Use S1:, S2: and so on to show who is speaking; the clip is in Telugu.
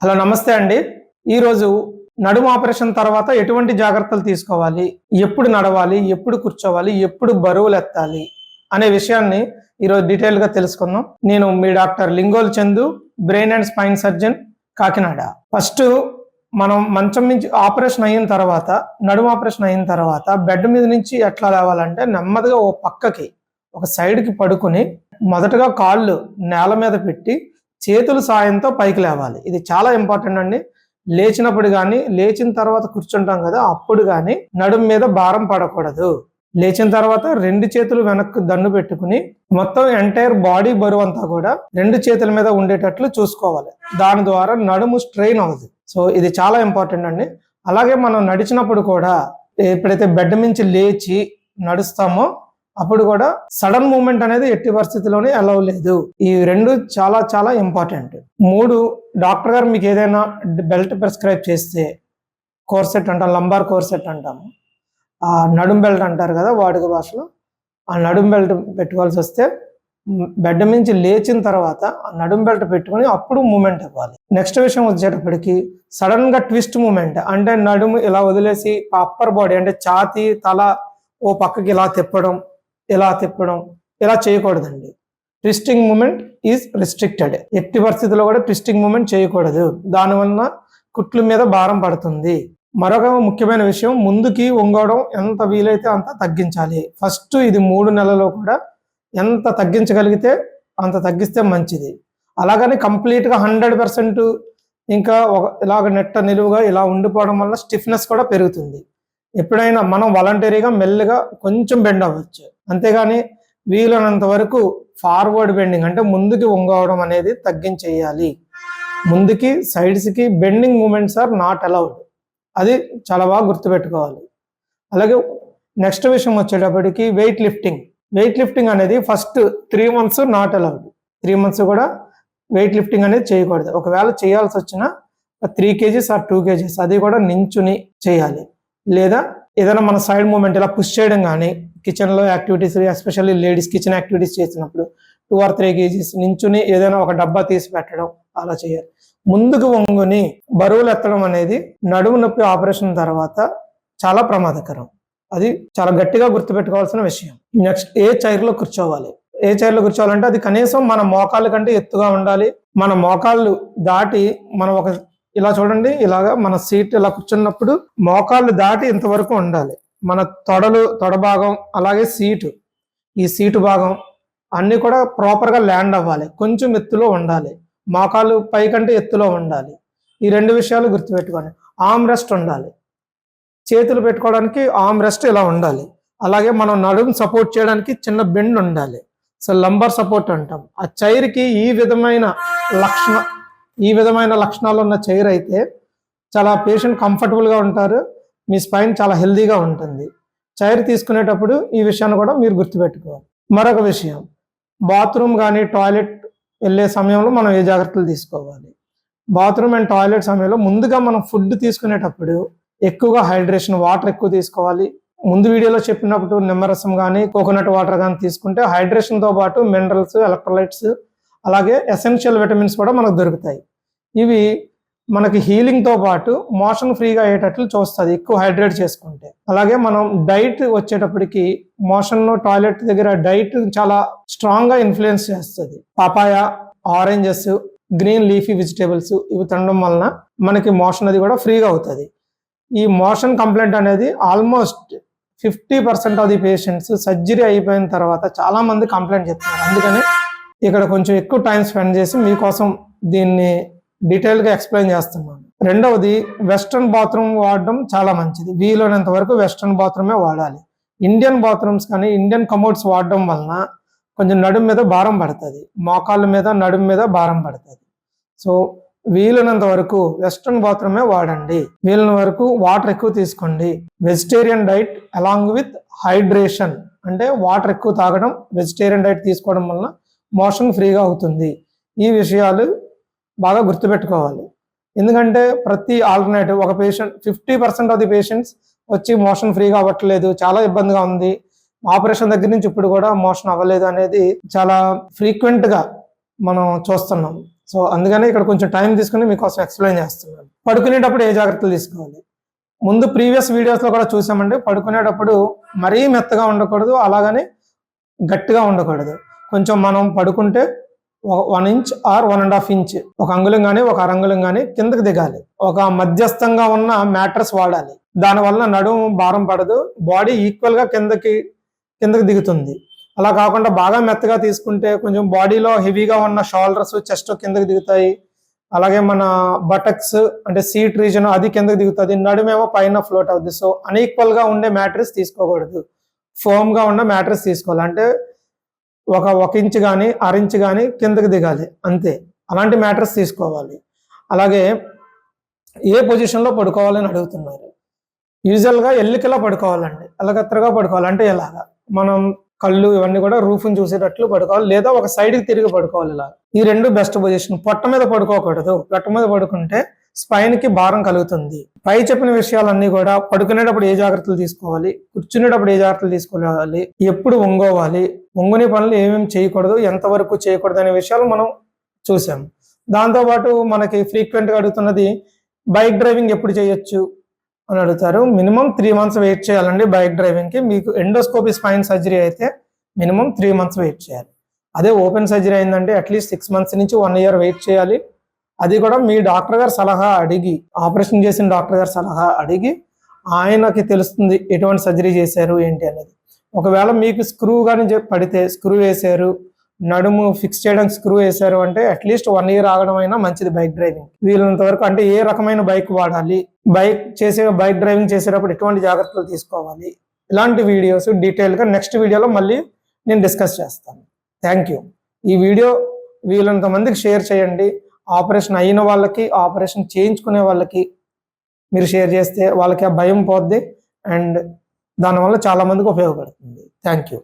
S1: హలో నమస్తే అండి. ఈరోజు నడుము ఆపరేషన్ తర్వాత ఎటువంటి జాగ్రత్తలు తీసుకోవాలి, ఎప్పుడు నడవాలి, ఎప్పుడు కూర్చోవాలి, ఎప్పుడు బరువులు ఎత్తాలి అనే విషయాన్ని ఈరోజు డీటెయిల్గా తెలుసుకుందాం. నేను మీ doctor Lingol Chandu, brain and spine surgeon, Kakinada. First మనం మంచం నుంచి ఆపరేషన్ అయిన తర్వాత, నడుము ఆపరేషన్ అయిన తర్వాత బెడ్ మీద నుంచి ఎట్లా లేవాలంటే నెమ్మదిగా ఓ పక్కకి ఒక సైడ్కి పడుకుని మొదటగా కాళ్ళు నేల మీద పెట్టి చేతుల సాయంతో పైకి లేవాలి. ఇది చాలా ఇంపార్టెంట్ అండి. లేచినప్పుడు కానీ, లేచిన తర్వాత కూర్చుంటాం కదా, అప్పుడు కానీ నడుము మీద భారం పడకూడదు. లేచిన తర్వాత రెండు చేతులు వెనక్కి దండు పెట్టుకుని మొత్తం ఎంటైర్ బాడీ బరువు అంతా కూడా రెండు చేతుల మీద ఉండేటట్లు చూసుకోవాలి. దాని ద్వారా నడుము స్ట్రెయిన్ అవ్వదు. సో ఇది చాలా ఇంపార్టెంట్ అండి. అలాగే మనం నడిచినప్పుడు కూడా ఎప్పుడైతే బెడ్ నుంచి లేచి నడుస్తామో అప్పుడు కూడా సడన్ మూవ్మెంట్ అనేది ఎట్టి పరిస్థితిలోనే అలౌ లేదు. ఈ రెండు చాలా చాలా ఇంపార్టెంట్. 3, డాక్టర్ గారు మీకు ఏదైనా బెల్ట్ ప్రిస్క్రైబ్ చేస్తే, కోర్సెట్ అంటాం, లంబార్ కోర్సెట్ అంటాము, ఆ నడుం బెల్ట్ అంటారు కదా వాడుక భాషలో, ఆ నడుం బెల్ట్ పెట్టుకోవాల్సి వస్తే బెడ్ నుంచి లేచిన తర్వాత ఆ నడుం బెల్ట్ పెట్టుకుని అప్పుడు మూమెంట్ ఇవ్వాలి. నెక్స్ట్ విషయం వచ్చేటప్పటికి సడన్ గా ట్విస్ట్ మూమెంట్ అంటే నడుము ఇలా వదిలేసి అప్పర్ బాడీ అంటే ఛాతీ, తల ఓ పక్కకి ఇలా తిప్పడం ఇలా చేయకూడదండి. Twisting moment is restricted. ఎట్టి పరిస్థితుల్లో కూడా ట్విస్టింగ్ మూమెంట్ చేయకూడదు. దానివల్ల కుట్ల మీద భారం పడుతుంది. మరొక ముఖ్యమైన విషయం, ముందుకి వంగడం ఎంత వీలైతే అంత తగ్గించాలి. ఫస్ట్ ఇది 3 నెలల్లో కూడా ఎంత తగ్గించగలిగితే అంత తగ్గిస్తే మంచిది. అలాగని కంప్లీట్గా 100% ఇంకా ఇలాగ నెట్ట నిలువుగా ఇలా ఉండిపోవడం వల్ల స్టిఫ్నెస్ కూడా పెరుగుతుంది. ఎప్పుడైనా మనం వాలంటరీగా మెల్లగా కొంచెం బెండ్ అవ్వచ్చు, అంతేగాని వీలైనంత వరకు ఫార్వర్డ్ బెండింగ్ అంటే ముందుకి వంగవడం అనేది తగ్గించేయాలి. ముందుకి సైడ్స్కి bending moments are not allowed. అది చాలా బాగా గుర్తుపెట్టుకోవాలి. అలాగే నెక్స్ట్ విషయం వచ్చేటప్పటికి వెయిట్ లిఫ్టింగ్ అనేది first 3 months not allowed. 3 months కూడా వెయిట్ లిఫ్టింగ్ అనేది చేయకూడదు. ఒకవేళ చేయాల్సి వచ్చిన 3 kgs ఆర్ 2 kgs అది కూడా నించుని చేయాలి. లేదా ఏదైనా మన సైడ్ మూమెంట్ ఇలా పుష్ చేయడం కానీ, కిచెన్లో activities especially ladies kitchen activities చేసినప్పుడు 2 or 3 kgs నించుని ఏదైనా ఒక డబ్బా తీసి పెట్టడం అలా చేయాలి. ముందుకు వంగుని బరువులు ఎత్తడం అనేది నడుము నొప్పి ఆపరేషన్ తర్వాత చాలా ప్రమాదకరం. అది చాలా గట్టిగా గుర్తుపెట్టుకోవాల్సిన విషయం. నెక్స్ట్ ఏ చైర్లో కూర్చోవాలంటే అది కనీసం మన మోకాళ్ళ కంటే ఎత్తుగా ఉండాలి. మన మోకాళ్ళు దాటి మనం ఇలా చూడండి, ఇలాగా మన సీట్ ఇలా కూర్చున్నప్పుడు మోకాళ్ళు దాటి ఇంతవరకు ఉండాలి. మన తొడ భాగం అలాగే ఈ సీటు భాగం అన్నీ కూడా ప్రాపర్గా ల్యాండ్ అవ్వాలి. కొంచెం ఎత్తులో ఉండాలి. మోకాళ్ళు పైకంటే ఎత్తులో ఉండాలి. ఈ 2 విషయాలు గుర్తుపెట్టుకోండి. ఆర్మ్ రెస్ట్ ఉండాలి. చేతులు పెట్టుకోవడానికి ఆర్మ్ రెస్ట్ ఇలా ఉండాలి. అలాగే మనం నడుము సపోర్ట్ చేయడానికి చిన్న బెండ్ ఉండాలి. సో లంబర్ సపోర్ట్ అంటాం. ఆ చైర్కి ఈ విధమైన లక్షణాలు ఉన్న చైర్ అయితే చాలా పేషెంట్ కంఫర్టబుల్గా ఉంటారు. మీ స్పైన్ చాలా హెల్దీగా ఉంటుంది. చైర్ తీసుకునేటప్పుడు ఈ విషయాన్ని కూడా మీరు గుర్తుపెట్టుకోవాలి. మరొక విషయం, బాత్రూమ్ కానీ టాయిలెట్ వెళ్ళే సమయంలో మనం ఏ జాగ్రత్తలు తీసుకోవాలి. బాత్రూమ్ అండ్ టాయిలెట్ సమయంలో ముందుగా మనం ఫుడ్ తీసుకునేటప్పుడు ఎక్కువగా హైడ్రేషన్ వాటర్ ఎక్కువ తీసుకోవాలి. ముందు వీడియోలో చెప్పినప్పుడు నిమ్మరసం కానీ కోకోనట్ వాటర్ కానీ తీసుకుంటే హైడ్రేషన్తో పాటు మినరల్స్, ఎలక్ట్రోలైట్స్ అలాగే ఎసెన్షియల్ విటమిన్స్ కూడా మనకు దొరుకుతాయి. ఇవి మనకి హీలింగ్తో పాటు మోషన్ ఫ్రీగా అయ్యేటట్లు చూస్తుంది ఎక్కువ హైడ్రేట్ చేసుకుంటే. అలాగే మనం డైట్ వచ్చేటప్పటికి టాయిలెట్ దగ్గర డైట్ చాలా స్ట్రాంగ్గా ఇన్ఫ్లుయెన్స్ చేస్తుంది. Papaya, oranges, green leafy vegetables ఇవి తినడం వలన మనకి మోషన్ అది కూడా ఫ్రీగా అవుతుంది. ఈ మోషన్ కంప్లైంట్ అనేది almost 50% of the patients surgery అయిపోయిన తర్వాత చాలా మంది కంప్లైంట్ చెప్తున్నారు. అందుకని ఇక్కడ కొంచెం ఎక్కువ టైం స్పెండ్ చేసి మీకోసం దీన్ని డీటెయిల్గా ఎక్స్ప్లెయిన్ చేస్తున్నాను. రెండవది, వెస్ట్రన్ బాత్రూమ్ వాడడం చాలా మంచిది. వీలైనంత వరకు వెస్ట్రన్ బాత్రూమే వాడాలి. ఇండియన్ బాత్రూమ్స్ కానీ ఇండియన్ కమోడ్స్ వాడడం వలన కొంచెం నడుము మీద భారం పడుతుంది, మోకాళ్ళ మీద నడుము మీద భారం పడుతుంది. సో వీలైనంత వరకు వెస్ట్రన్ బాత్రూమే వాడండి. వీలైన వరకు వాటర్ ఎక్కువ తీసుకోండి. Vegetarian diet along with hydration అంటే వాటర్ ఎక్కువ తాగడం, వెజిటేరియన్ డైట్ తీసుకోవడం వలన మోషన్ ఫ్రీగా అవుతుంది. ఈ విషయాలు బాగా గుర్తుపెట్టుకోవాలి. ఎందుకంటే ప్రతి ఆల్టర్నేటివ్ ఒక పేషెంట్ 50% ఆఫ్ ది పేషెంట్స్ వచ్చి మోషన్ ఫ్రీగా అవ్వట్లేదు, చాలా ఇబ్బందిగా ఉంది, ఆపరేషన్ దగ్గర నుంచి ఇప్పుడు కూడా మోషన్ అవ్వలేదు అనేది చాలా ఫ్రీక్వెంట్గా మనం చూస్తున్నాం. సో అందుకనే ఇక్కడ కొంచెం టైం తీసుకుని మీకోసం ఎక్స్ప్లెయిన్ చేస్తున్నాను. పడుకునేటప్పుడు ఏ జాగ్రత్తలు తీసుకోవాలి? ముందు ప్రీవియస్ వీడియోస్లో కూడా చూసామంటే పడుకునేటప్పుడు మరీ మెత్తగా ఉండకూడదు, అలాగని గట్టిగా ఉండకూడదు. కొంచెం మనం పడుకుంటే 1 ఇంచ్ ఆర్ 1.5 ఇంచ్, ఒక అంగుళం కానీ ఒక అరంగుళం కానీ కిందకి దిగాలి. ఒక మధ్యస్థంగా ఉన్న మ్యాట్రెస్ వాడాలి. దానివల్ల నడుము భారం పడదు, బాడీ ఈక్వల్గా కిందకి దిగుతుంది. అలా కాకుండా బాగా మెత్తగా తీసుకుంటే కొంచెం బాడీలో హెవీగా ఉన్న షోల్డర్స్, చెస్ట్ కిందకి దిగుతాయి. అలాగే మన బటక్స్ అంటే సీట్ రీజన్ అది కిందకి దిగుతుంది, నడుమేమో పైన ఫ్లోట్ అవుతుంది. సో అన్ఈక్వల్గా ఉండే మ్యాట్రెస్ తీసుకోకూడదు, ఫోమ్గా ఉన్న మ్యాట్రెస్ తీసుకోవాలి. అంటే ఒక ఇంచ్ కానీ 1/2 ఇంచ్ కానీ కిందకి దిగాలి అంతే, అలాంటి మ్యాట్రెస్ తీసుకోవాలి. అలాగే ఏ పొజిషన్లో పడుకోవాలని అడుగుతున్నారు. యూజువల్గా ఎల్లికలా పడుకోవాలండి, అలగత్తరగా పడుకోవాలి. అంటే ఎలాగా, మనం కళ్ళు ఇవన్నీ కూడా రూఫ్ని చూసేటట్లు పడుకోవాలి, లేదా ఒక సైడ్కి తిరిగి పడుకోవాలి. ఇలా ఈ 2 బెస్ట్ పొజిషన్. పొట్ట మీద పడుకోకూడదు, పొట్ట మీద పడుకుంటే స్పైన్కి భారం కలుగుతుంది. పై చెప్పిన విషయాలన్నీ కూడా పడుకునేటప్పుడు ఏ జాగ్రత్తలు తీసుకోవాలి, కూర్చునేటప్పుడు ఏ జాగ్రత్తలు తీసుకోవాలి, ఎప్పుడు వంగోవాలి, వంగునే పనులు ఏమేమి చేయకూడదు, ఎంతవరకు చేయకూడదు అనే విషయాలు మనం చూసాం. దాంతోపాటు మనకి ఫ్రీక్వెంట్గా అడుగుతున్నది బైక్ డ్రైవింగ్ ఎప్పుడు చేయొచ్చు అని అడుగుతారు. మినిమం 3 మంత్స్ వెయిట్ చేయాలండి బైక్ డ్రైవింగ్కి. మీకు ఎండోస్కోపీ స్పైన్ సర్జరీ అయితే మినిమం 3 మంత్స్ వెయిట్ చేయాలి. అదే ఓపెన్ సర్జరీ అయిందంటే అట్లీస్ట్ 6 మంత్స్ నుంచి 1 ఇయర్ వెయిట్ చేయాలి. అది కూడా మీ డాక్టర్ గారు సలహా అడిగి, ఆపరేషన్ చేసిన డాక్టర్ గారు సలహా అడిగి, ఆయనకి తెలుస్తుంది ఎటువంటి సర్జరీ చేశారు ఏంటి అనేది. ఒకవేళ మీకు స్క్రూ కానీ పడితే, స్క్రూ వేశారు, నడుము ఫిక్స్ చేయడానికి స్క్రూ వేశారు అంటే అట్లీస్ట్ 1 ఇయర్ ఆగడం అయినా మంచిది బైక్ డ్రైవింగ్. వీళ్ళంత వరకు అంటే ఏ రకమైన బైక్ వాడాలి, బైక్ డ్రైవింగ్ చేసేటప్పుడు ఎటువంటి జాగ్రత్తలు తీసుకోవాలి, ఇలాంటి వీడియోస్ డీటెయిల్గా నెక్స్ట్ వీడియోలో మళ్ళీ నేను డిస్కస్ చేస్తాను. Thank you. ఈ వీడియో వీళ్ళంత మందికి షేర్ చేయండి. ఆపరేషన్ అయిన వాళ్ళకి, ఆపరేషన్ చేయించుకునే వాళ్ళకి మీరు షేర్ చేస్తే వాళ్ళకి ఆ భయం పోద్ది అండ్ దానివల్ల చాలా మందికి ఉపయోగపడుతుంది. Thank you.